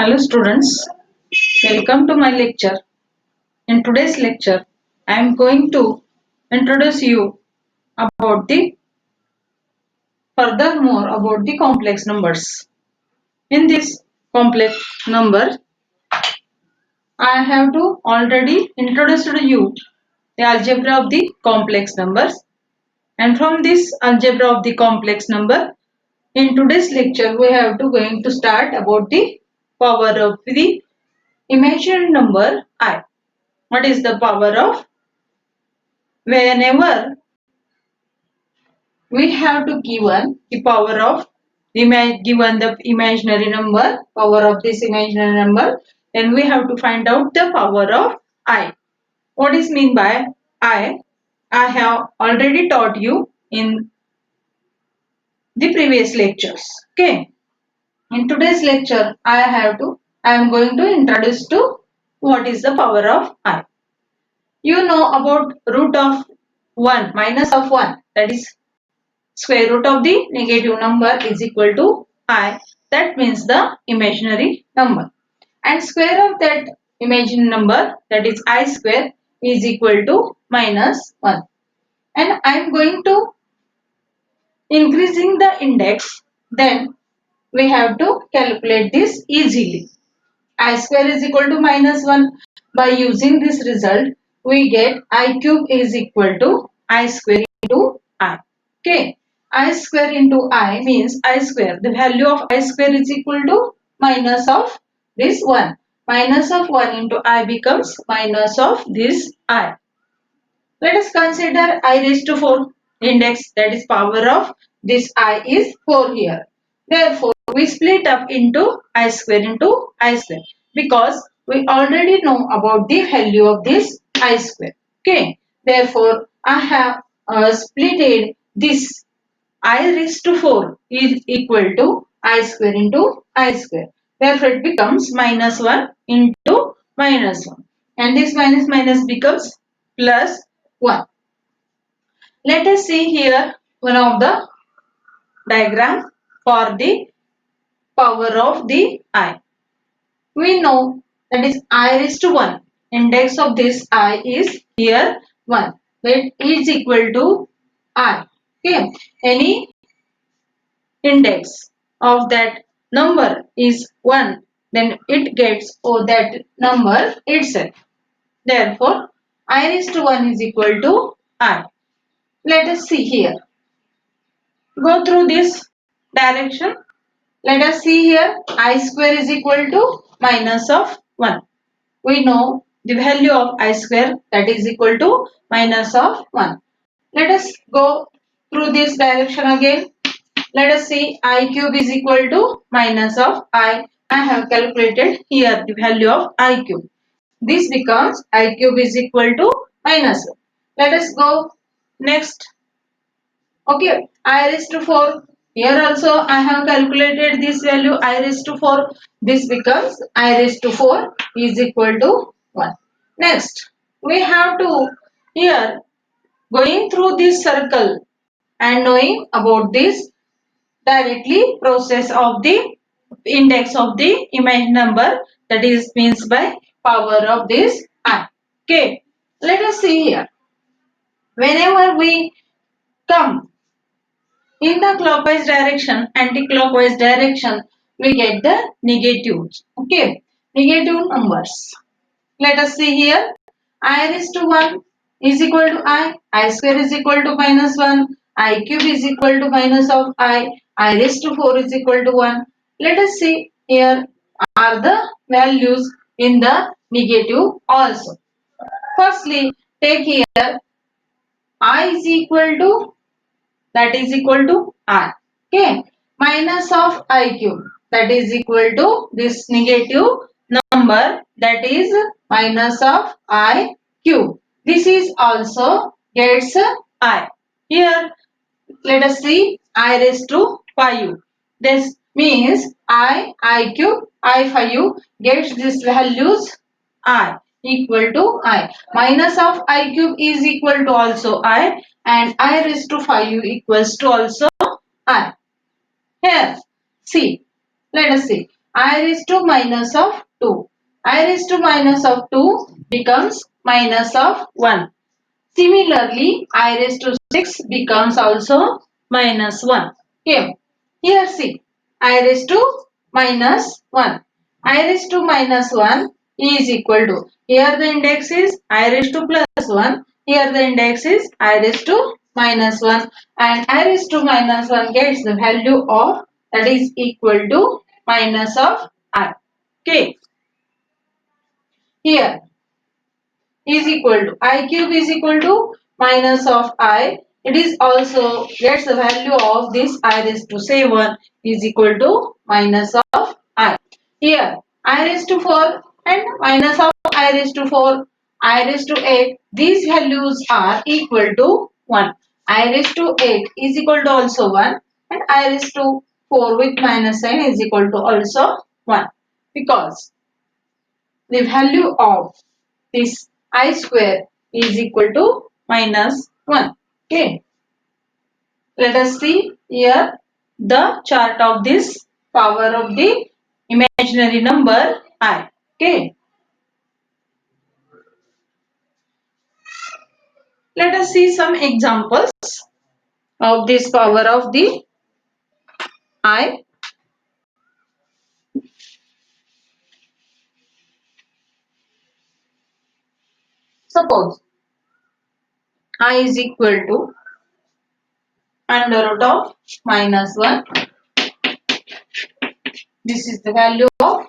Hello students, welcome to my lecture. In today's lecture, I am going to introduce you about the furthermore about the complex numbers. In this complex number, I have to already introduce to you the algebra of the complex numbers, and from this algebra of the complex number, in today's lecture we have to going to start about the power of the imaginary number I. What is the power of? Whenever we have to given the power of given the imaginary number, power of this imaginary number, then we have to find out the power of I. What is mean by I? I have already taught you in the previous lectures. Okay. In today's lecture, I am going to introduce to what is the power of I. You know about root of 1 minus of 1, that is square root of the negative number is equal to I. That means the imaginary number. And square of that imaginary number, that is I square, is equal to minus 1. And I am going to increasing the index, then we have to calculate this easily. I square is equal to minus 1. By using this result, we get I cube is equal to I square into I. Okay. I square into I means I square. The value of I square is equal to minus of this 1. Minus of 1 into I becomes minus of this I. Let us consider I raised to 4 index, that is power of this I is 4 here. Therefore, we split up into I square into I square because we already know about the value of this I square. Okay. Therefore, I have splitted this I raised to 4 is equal to I square into I square. Therefore, it becomes minus 1 into minus 1. And this minus minus becomes plus 1. Let us see here one of the diagram for the power of the I. We know that is I raised to 1. Index of this I is here 1. That is equal to I. Okay. Any index of that number is 1, then it gets that number itself. Therefore, I raised to 1 is equal to I. Let us see here. Go through this direction. Let us see here. I square is equal to minus of 1. We know the value of I square, that is equal to minus of 1. Let us go through this direction again. Let us see I cube is equal to minus of I. I have calculated here the value of I cube. This becomes I cube is equal to minus 1. Let us go next. Okay, I raised to 4. Here also I have calculated this value I raised to 4. This becomes I raised to 4 is equal to 1. Next, we have to here going through this circle and knowing about this directly process of the index of the image number, that is means by power of this I. Okay, let us see here. Whenever we come in the clockwise direction, anti-clockwise direction, we get the negatives. Okay, negative numbers. Let us see here. I raised to 1 is equal to I square is equal to minus 1, I cube is equal to minus of I raised to 4 is equal to 1. Let us see here are the values in the negative also. Firstly, take here I is equal to, that is equal to I. Okay. Minus of I cube, that is equal to this negative number, that is minus of I cube. This is also gets I. Here let us see I raised to 5. This means I cube, I5 gets these values I equal to I. Minus of I cube is equal to also I, and I raised to 5 equals to also I. Here, see, let us see. I raised to minus of 2. I raised to minus of 2 becomes minus of 1. Similarly, I raised to 6 becomes also minus 1. Okay. Here see, I raised to minus 1. I raised to minus 1 is equal to, here the index is I raised to plus 1. Here the index is I raised to minus 1. And I raised to minus 1 gets the value of, that is equal to minus of I. Okay. Here is equal to I cube is equal to minus of I. It is also gets the value of this I raised to 7 is equal to minus of I. Here I raised to 4 and minus of I raised to 4, I raised to 8. These values are equal to 1. I raised to 8 is equal to also 1 and I raised to 4 with minus sign is equal to also 1, because the value of this I square is equal to minus 1. Okay. Let us see here the chart of this power of the imaginary number I. Okay. Let us see some examples of this power of the I. Suppose I is equal to under root of minus 1. This is the value of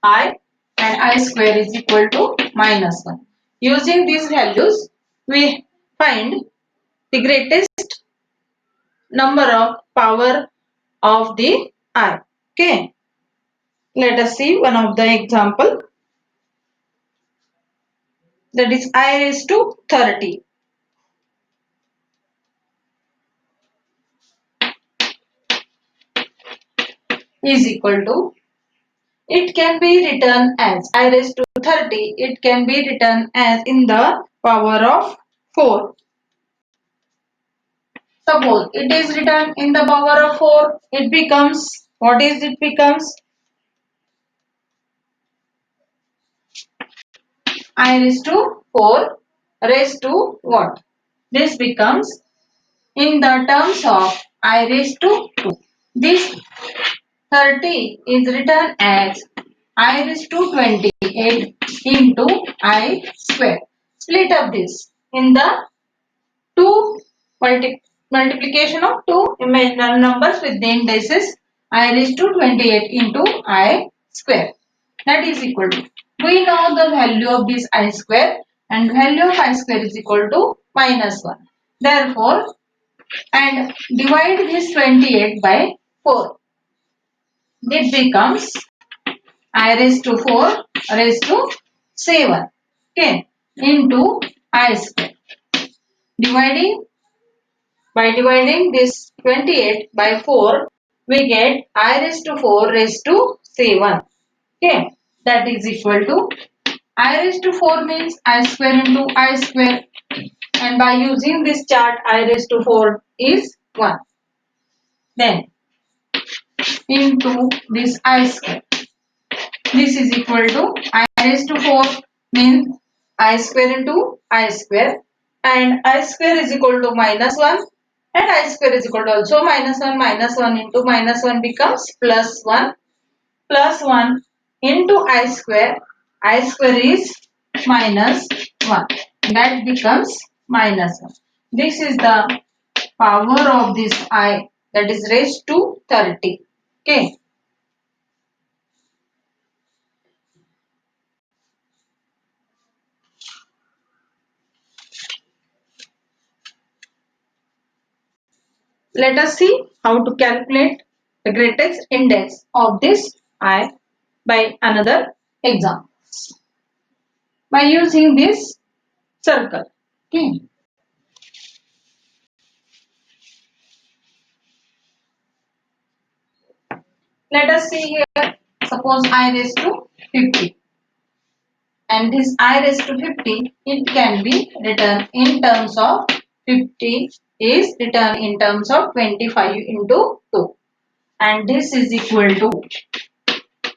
I, and I square is equal to minus 1. Using these values, we find the greatest number of power of the I. Okay. Let us see one of the example, that is I raised to 30 is equal to, it can be written as I raised to 30, it can be written as in the power of 4. Suppose it is written in the power of 4, it becomes, what is it becomes? I raised to 4 raised to what? This becomes in the terms of I raised to 2. This 30 is written as I raised to 28 into I square. Split up this in the two multiplication of two imaginary numbers with the indices I raised to 28 into I square. That is equal to, we know the value of this I square, and value of I square is equal to minus 1. Therefore, and divide this 28 by 4. It becomes I raised to 4 raised to 7. Okay. Into I square. Dividing this 28 by 4, we get I raised to 4 raised to 7. Okay. That is equal to, I raised to 4 means I square into I square, and by using this chart I raised to 4 is 1. Then into this I square. This is equal to I raised to 4 means I square into I square, and I square is equal to minus 1, and I square is equal to also minus 1. Minus 1 into minus 1 becomes plus 1. Plus 1 into I square. I square is minus 1. That becomes minus 1. This is the power of this I, that is raised to 30. Okay. Let us see how to calculate the greatest index of this I by another example. By using this circle. Okay. Let us see here. Suppose I raised to 50. And this I raised to 50, it can be written in terms of 50 is written in terms of 25 into 2. And this is equal to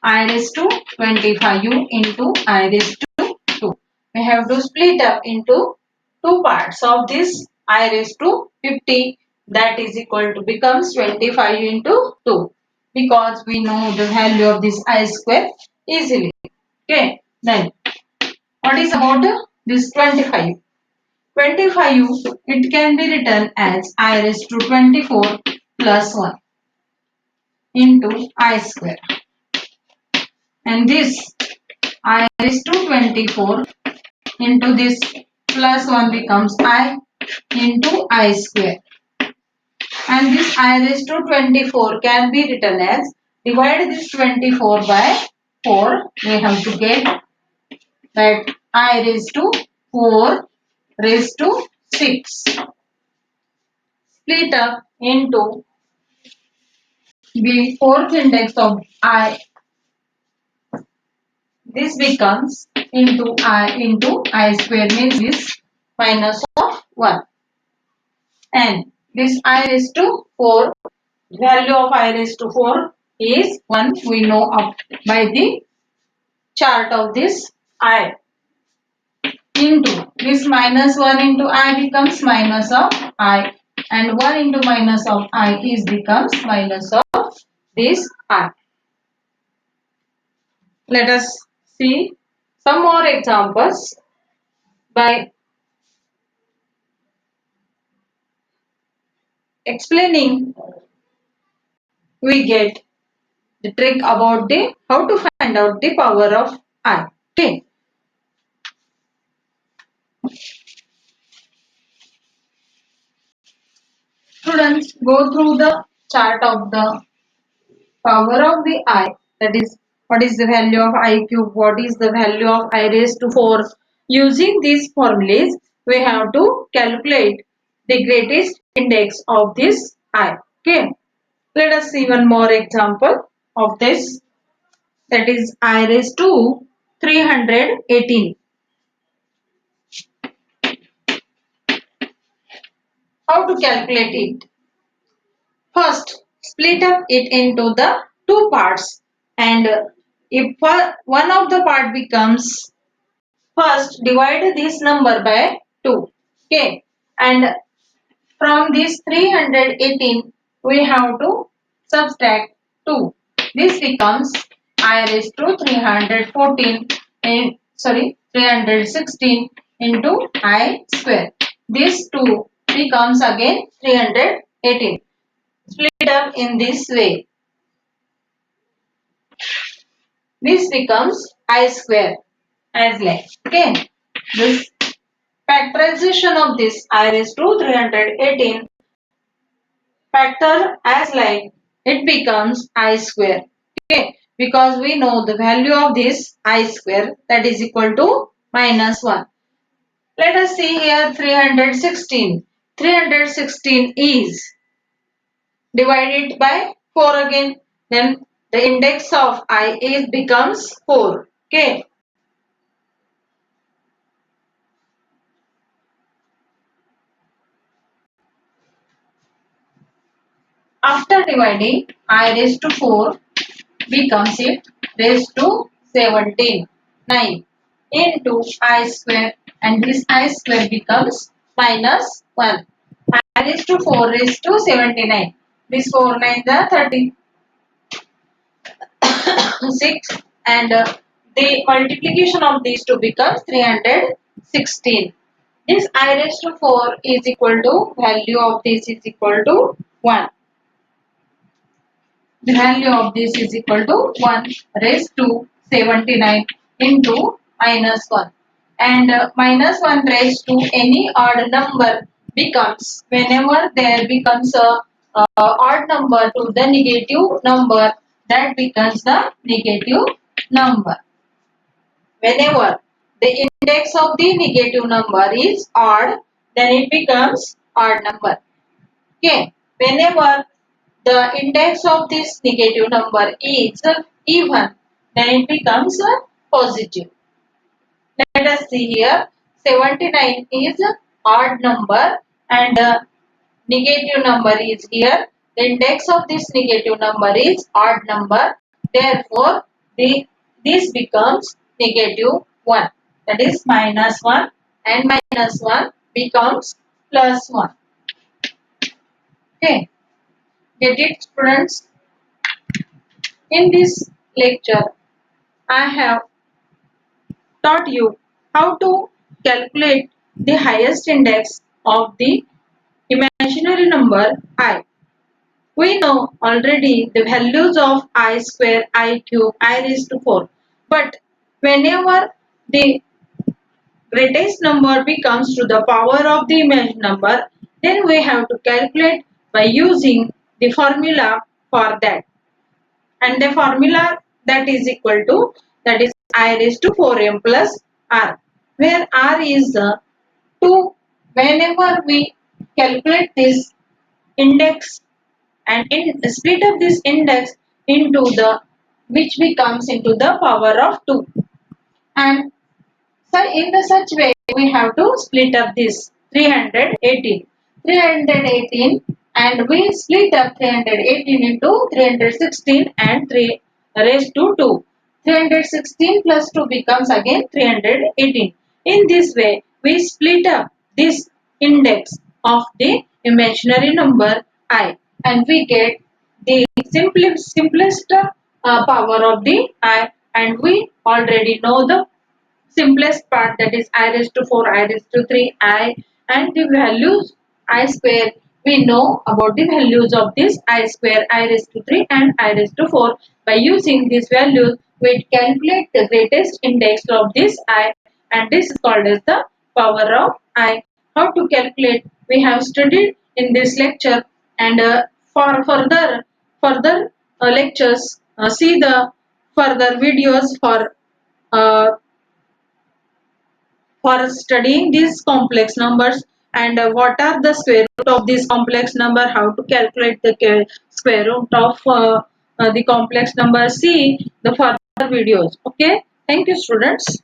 I raised to 25 into I raised to 2. We have to split up into two parts of this I raised to 50, that is equal to becomes 25 into 2, because we know the value of this I square easily. Okay, then what is about this 25? 25, it can be written as I raised to 24 plus 1 into I square, and this I raised to 24 into this plus 1 becomes I into I square, and this I raised to 24 can be written as, divide this 24 by 4, we have to get that I raised to 4 raised to 6, split up into the fourth index of I, this becomes into I square, means this minus of 1, and this I raised to 4, value of I raised to 4 is 1, we know up by the chart of this I, into this minus 1 into I becomes minus of I, and 1 into minus of I is becomes minus of this I. Let us see some more examples. By explaining, we get the trick about the how to find out the power of I. Okay. Students, go through the chart of the power of the I, that is, what is the value of I cube, what is the value of I raised to 4. Using these formulas, we have to calculate the greatest index of this I. Okay. Let us see one more example of this, that is I raised to 318. How to calculate it? First, split up it into the two parts, and if one of the part becomes, first divide this number by 2. Okay, and from this 318 we have to subtract 2. This becomes I raised to 314 in, 316 into I square. This 2 becomes again 318. Split up in this way. This becomes I square as like. Okay. This factorization of this I raised to 318 factor as like, it becomes I square. Okay. Because we know the value of this I square, that is equal to minus 1. Let us see here 316. 316 is divided by 4 again. Then the index of I is becomes 4. Okay. After dividing, I raised to 4 becomes it raised to 17. 9 into I square, and this I square becomes minus 1. I raised to 4 raised to 79. This 4 9 the 36, and the multiplication of these two becomes 316. This I raised to 4 is equal to, value of this is equal to 1. The value of this is equal to 1 raised to 79 into minus 1. And minus 1 raised to any odd number becomes, whenever there becomes a odd number to the negative number, that becomes the negative number. Whenever the index of the negative number is odd, then it becomes odd number. Okay. Whenever the index of this negative number is even, then it becomes positive. Let us see here. 79 is odd number, and negative number is here. The index of this negative number is odd number. Therefore, the, this becomes negative 1. That is minus 1 and minus 1 becomes plus 1. Okay. Get it, students? In this lecture, I have taught you how to calculate the highest index of the imaginary number I. We know already the values of I square, I cube, I raised to 4. But whenever the greatest number becomes to the power of the imaginary number, then we have to calculate by using the formula for that. And the formula that is equal to, that is I raised to 4m plus r, where r is 2. Whenever we calculate this index and split up this index into the, which becomes into the power of 2, and so in the such way we have to split up this 318 and we split up 318 into 316 and 3 raised to 2. 316 plus 2 becomes again 318. In this way we split up this index of the imaginary number I, and we get the simplest power of the I, and we already know the simplest part, that is I raised to 4, I raised to 3, I, and the values I square. We know about the values of this I square, I raised to 3 and I raised to 4. By using these values we calculate the greatest index of this I, and this is called as the power of I. How to calculate we have studied in this lecture, and for further lectures, see the further videos uh, for studying these complex numbers, and what are the square root of this complex number, how to calculate the square root of the complex number. See the further videos. Okay, thank you, students.